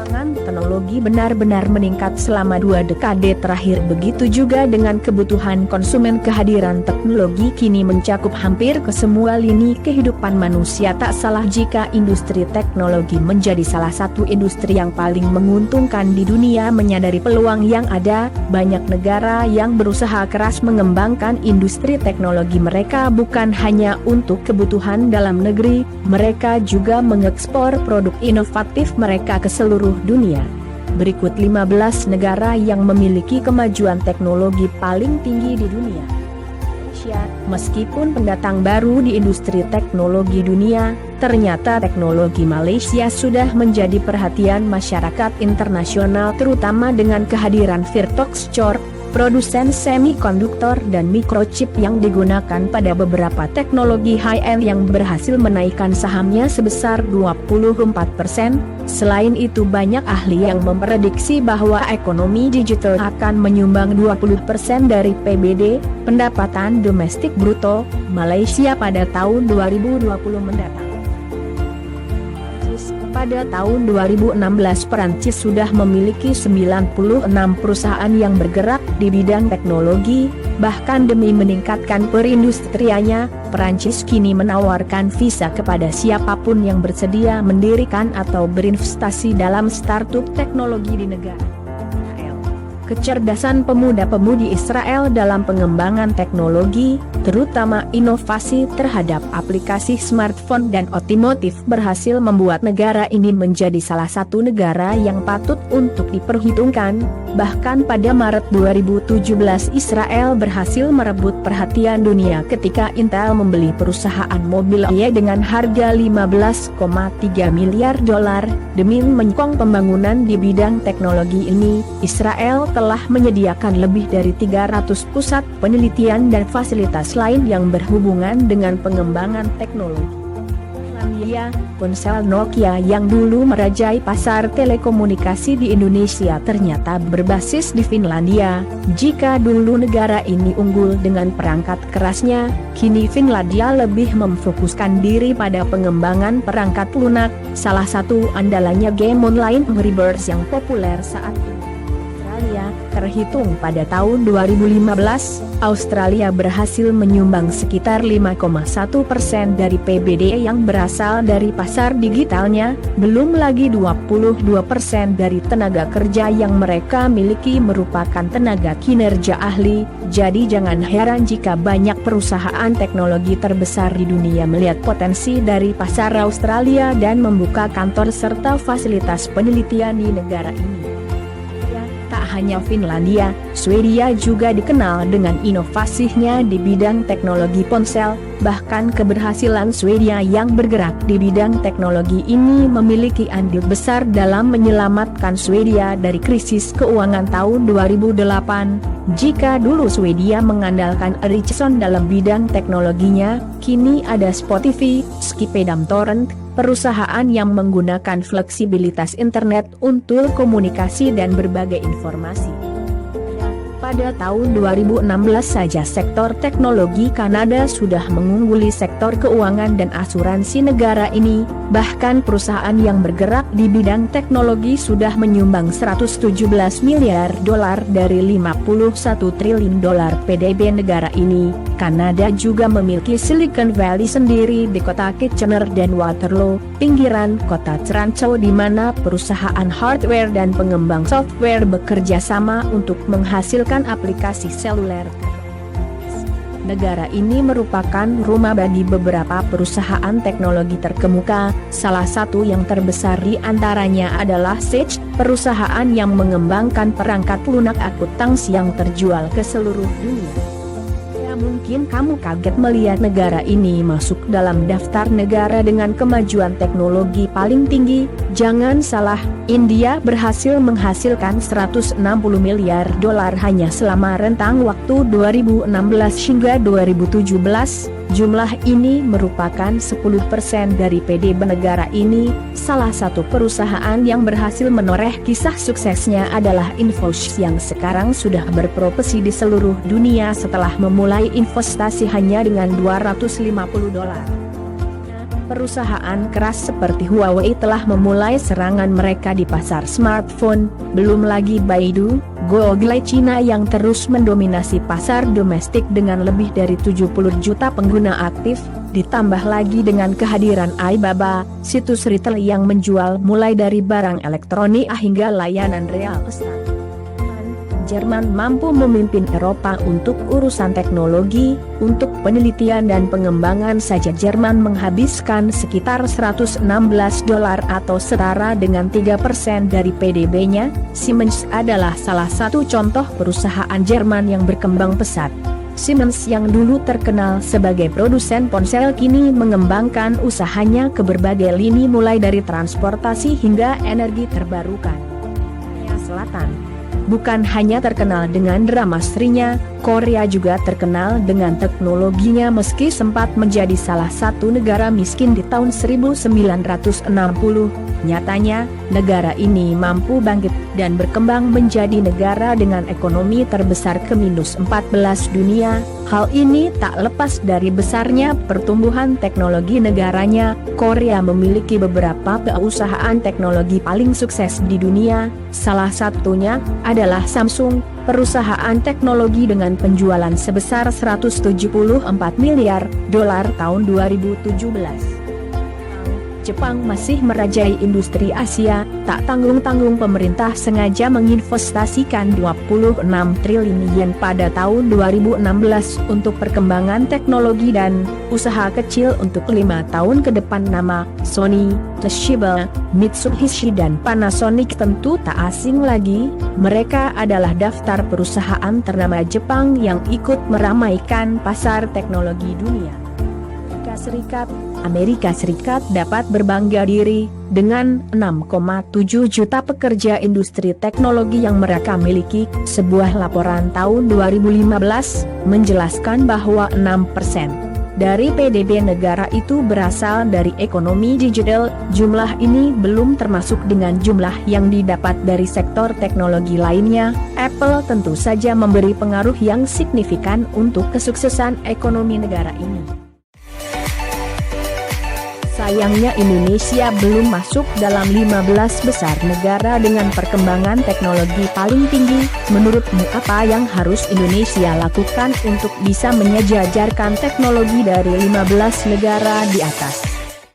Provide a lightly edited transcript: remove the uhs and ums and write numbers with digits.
Perkembangan teknologi benar-benar meningkat selama 2 dekade terakhir. Begitu juga dengan kebutuhan konsumen. Kehadiran teknologi kini mencakup hampir ke semua lini kehidupan manusia. Tak salah jika industri teknologi menjadi salah satu industri yang paling menguntungkan di dunia. Menyadari peluang yang ada, banyak negara yang berusaha keras mengembangkan industri teknologi mereka. Bukan hanya untuk kebutuhan dalam negeri, mereka juga mengekspor produk inovatif mereka ke seluruh dunia. Berikut 15 negara yang memiliki kemajuan teknologi paling tinggi di dunia. Malaysia, meskipun pendatang baru di industri teknologi dunia, ternyata teknologi Malaysia sudah menjadi perhatian masyarakat internasional, terutama dengan kehadiran Virtox Corp, produsen semikonduktor dan microchip yang digunakan pada beberapa teknologi high-end yang berhasil menaikkan sahamnya sebesar 24%. Selain itu, banyak ahli yang memprediksi bahwa ekonomi digital akan menyumbang 20% dari PBD, pendapatan domestik bruto, Malaysia pada tahun 2020 mendatang. Pada tahun 2016 Perancis sudah memiliki 96 perusahaan yang bergerak di bidang teknologi. Bahkan demi meningkatkan perindustriannya, Perancis kini menawarkan visa kepada siapapun yang bersedia mendirikan atau berinvestasi dalam startup teknologi di negara. Kecerdasan pemuda-pemudi Israel dalam pengembangan teknologi, terutama inovasi terhadap aplikasi smartphone dan otomotif, berhasil membuat negara ini menjadi salah satu negara yang patut untuk diperhitungkan. Bahkan pada Maret 2017 Israel berhasil merebut perhatian dunia ketika Intel membeli perusahaan mobil dengan harga 15,3 miliar dolar. Demi menyokong pembangunan di bidang teknologi ini, Israel telah menyediakan lebih dari 300 pusat penelitian dan fasilitas lain yang berhubungan dengan pengembangan teknologi. Ponsel Nokia yang dulu merajai pasar telekomunikasi di Indonesia ternyata berbasis di Finlandia. Jika dulu negara ini unggul dengan perangkat kerasnya, kini Finlandia lebih memfokuskan diri pada pengembangan perangkat lunak. Salah satu andalannya game online Angry Birds yang populer saat ini. Terhitung pada tahun 2015, Australia berhasil menyumbang sekitar 5,1% dari PBD yang berasal dari pasar digitalnya, belum lagi 22% dari tenaga kerja yang mereka miliki merupakan tenaga kinerja ahli. Jadi jangan heran jika banyak perusahaan teknologi terbesar di dunia melihat potensi dari pasar Australia dan membuka kantor serta fasilitas penelitian di negara ini. Tak hanya Finlandia, Swedia juga dikenal dengan inovasinya di bidang teknologi ponsel. Bahkan keberhasilan Swedia yang bergerak di bidang teknologi ini memiliki andil besar dalam menyelamatkan Swedia dari krisis keuangan tahun 2008. Jika dulu Swedia mengandalkan Ericsson dalam bidang teknologinya, kini ada Spotify, Skipper dan Torrent, perusahaan yang menggunakan fleksibilitas internet untuk komunikasi dan berbagai informasi. Pada tahun 2016 saja sektor teknologi Kanada sudah mengungguli sektor keuangan dan asuransi negara ini. Bahkan perusahaan yang bergerak di bidang teknologi sudah menyumbang 117 miliar dolar dari 51 triliun dolar PDB negara ini. Kanada juga memiliki Silicon Valley sendiri di kota Kitchener dan Waterloo, pinggiran kota Toronto, di mana perusahaan hardware dan pengembang software bekerja sama untuk menghasilkan aplikasi seluler. Negara ini merupakan rumah bagi beberapa perusahaan teknologi terkemuka. Salah satu yang terbesar di antaranya adalah Sage, perusahaan yang mengembangkan perangkat lunak akuntansi yang terjual ke seluruh dunia. Mungkin kamu kaget melihat negara ini masuk dalam daftar negara dengan kemajuan teknologi paling tinggi. Jangan salah, India berhasil menghasilkan 160 miliar dolar hanya selama rentang waktu 2016 hingga 2017. Jumlah ini merupakan 10% dari PDB negara ini. Salah satu perusahaan yang berhasil menoreh kisah suksesnya adalah Infosys yang sekarang sudah berprofesi di seluruh dunia setelah memulai investasi hanya dengan $250. Perusahaan keras seperti Huawei telah memulai serangan mereka di pasar smartphone, belum lagi Baidu, Google Cina yang terus mendominasi pasar domestik dengan lebih dari 70 juta pengguna aktif, ditambah lagi dengan kehadiran Alibaba, situs retail yang menjual mulai dari barang elektronik hingga layanan real estate. Jerman mampu memimpin Eropa untuk urusan teknologi. Untuk penelitian dan pengembangan saja Jerman menghabiskan sekitar $116 atau setara dengan 3% dari PDB-nya. Siemens adalah salah satu contoh perusahaan Jerman yang berkembang pesat. Siemens yang dulu terkenal sebagai produsen ponsel kini mengembangkan usahanya ke berbagai lini mulai dari transportasi hingga energi terbarukan. Korea Selatan bukan hanya terkenal dengan drama serinya, Korea juga terkenal dengan teknologinya meski sempat menjadi salah satu negara miskin di tahun 1960. Nyatanya, negara ini mampu bangkit dan berkembang menjadi negara dengan ekonomi terbesar ke-14 dunia. Hal ini tak lepas dari besarnya pertumbuhan teknologi negaranya. Korea memiliki beberapa perusahaan teknologi paling sukses di dunia, salah satunya adalah Samsung, perusahaan teknologi dengan penjualan sebesar $174 miliar tahun 2017. Jepang masih merajai industri Asia, tak tanggung-tanggung pemerintah sengaja menginvestasikan 26 triliun yen pada tahun 2016 untuk perkembangan teknologi dan usaha kecil untuk 5 tahun ke depan. Nama Sony, Toshiba, Mitsubishi dan Panasonic tentu tak asing lagi, mereka adalah daftar perusahaan ternama Jepang yang ikut meramaikan pasar teknologi dunia. Amerika Serikat dapat berbangga diri dengan 6,7 juta pekerja industri teknologi yang mereka miliki. Sebuah laporan tahun 2015 menjelaskan bahwa 6% dari PDB negara itu berasal dari ekonomi digital. Jumlah ini belum termasuk dengan jumlah yang didapat dari sektor teknologi lainnya. Apple tentu saja memberi pengaruh yang signifikan untuk kesuksesan ekonomi negara ini. Sayangnya Indonesia belum masuk dalam 15 besar negara dengan perkembangan teknologi paling tinggi. Menurutmu apa yang harus Indonesia lakukan untuk bisa menyejajarkan teknologi dari 15 negara di atas?